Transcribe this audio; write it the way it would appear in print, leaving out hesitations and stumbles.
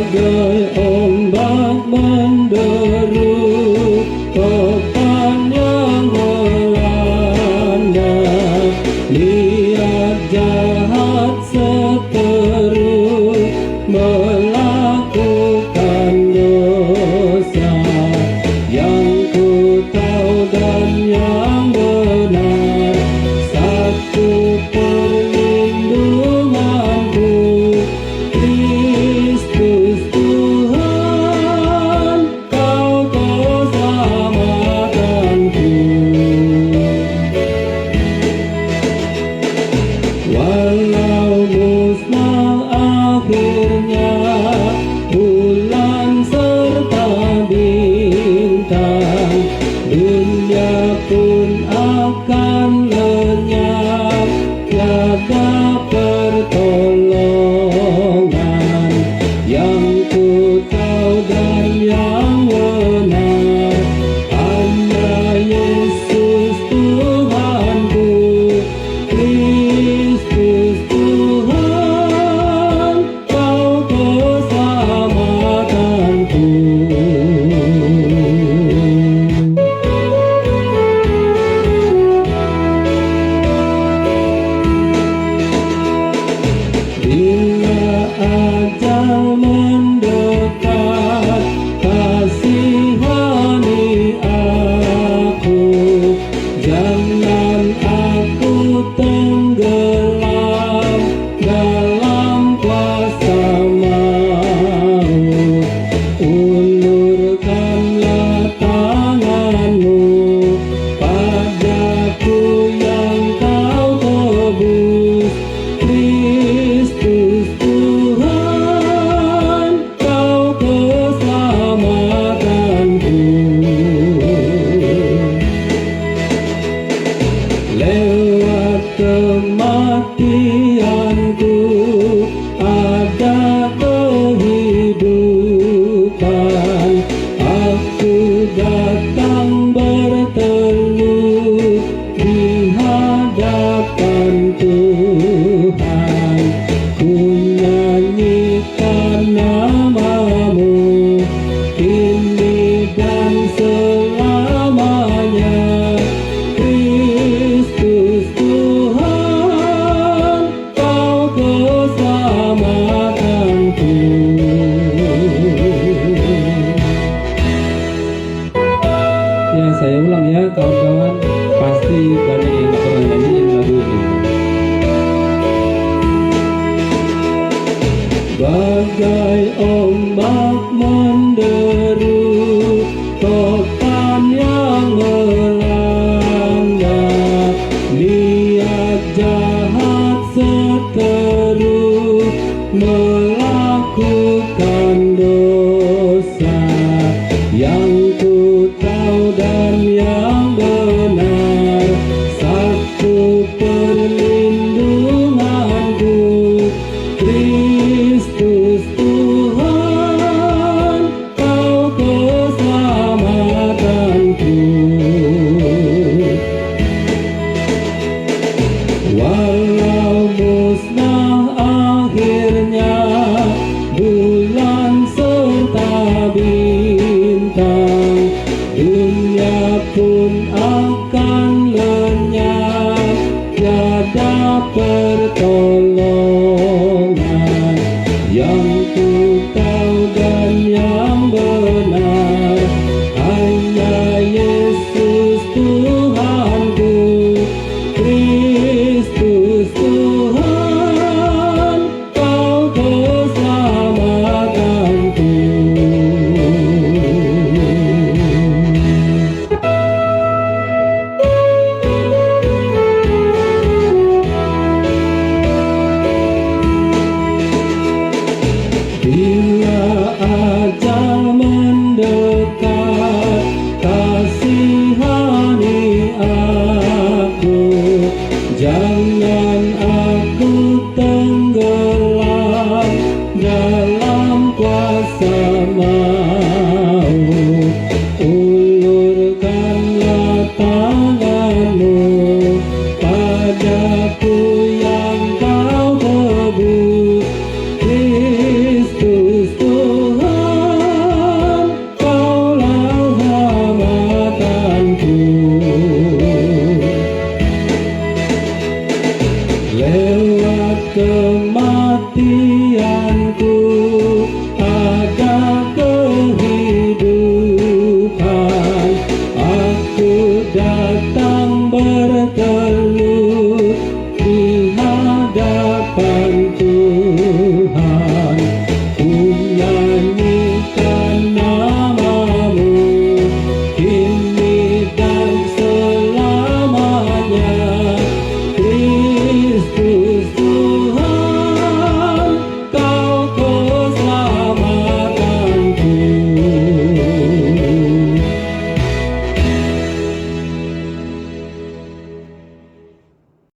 bagai ombak menderu, topan yang melanda, niat jahat seteru melakukan dosa. Yang ku tahu dan yang benar, satu perlindunganku, Kristus Tuhan, Kau keselamatanku. Walau musnah akhirnya bulan serta bintang, dunia pun akan lenyap, tiada pertolongan. Yang ku tahu dan yang benar, hanya Yesus Tuhanku, Kristus Tuhan, Kau keselamatanku. Bila ajal mendekat, kasihani aku, jangan aku tenggelam dalam kuasa maut. Ulurkanlah tanganmu padaku yang Kau tebus, Kristus Tuhan, Kau keselamatanku. Lewat kematianku ada kehidupan, aku datang berteduh di hadapan Tuhan. Ku nyanyikan nama-Mu kini dan selamanya, Kristus Tuhan, Kau keselamatanku. Ya, saya ulang ya kawan-kawan, pasti banyak yang pernah nyanyiin lagu ini. Bagai ombak menderu, topan yang melanda, niat jahat seteru melakukan dosa. Yang ku tahu dan yang benar, satu perlindunganku, Kristus Tuhan, Kau keselamatanku. Walau musnah akhirnya bulan serta bintang, dunia pun akan lenyap, tiada pertolongan. Yang ku tahu dan yang benar, hanya Yesus Tuhanku, Kristus Tuhan, Kau keselamatanku. Bila ajal mendekat, kasihani aku, jangan aku tenggelam dalam kuasa